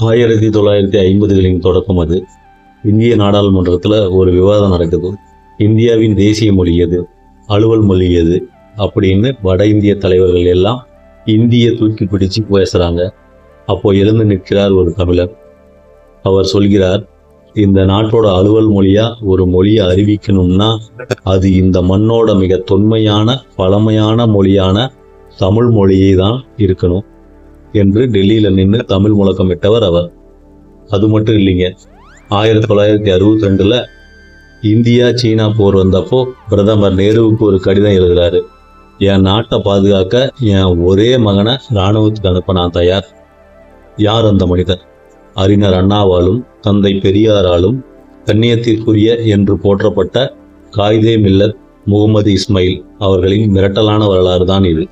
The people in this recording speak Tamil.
1950களின் தொடக்கம் அது. இந்திய நாடாளுமன்றத்தில் ஒரு விவாதம் நடக்குது. இந்தியாவின் தேசிய மொழி எது, அலுவல் மொழி எது அப்படின்னு வட இந்திய தலைவர்கள் எல்லாம் இந்தியை தூக்கி பிடிச்சு பேசுகிறாங்க. அப்போ எழுந்து நிற்கிறார் ஒரு தமிழர். அவர் சொல்கிறார், இந்த நாட்டோட அலுவல் மொழியா ஒரு மொழியை அறிவிக்கணும்னா அது இந்த மண்ணோட மிக தொன்மையான பழமையான மொழியான தமிழ் மொழியை தான் இருக்கணும் என்று டெல்லியில் நின்று தமிழ் முழக்கமிட்டவர் அவர். அது மட்டும் இல்லைங்க, 1962 இந்தியா சீனா போர் வந்தப்போ பிரதமர் நேருவுக்கு ஒரு கடிதம் எழுதுறாரு. என் நாட்டை பாதுகாக்க என் ஒரே மகனை இராணுவத்துக்கு அனுப்ப நான் தயார். யார் அந்த மனிதர்? அறிஞர் அண்ணாவாலும் தந்தை பெரியாராலும் கண்ணியத்திற்குரிய என்று போற்றப்பட்ட காயிதே மில்லத் முகமது இஸ்மாயில் அவர்களின் மிரட்டலான வரலாறு தான் இது.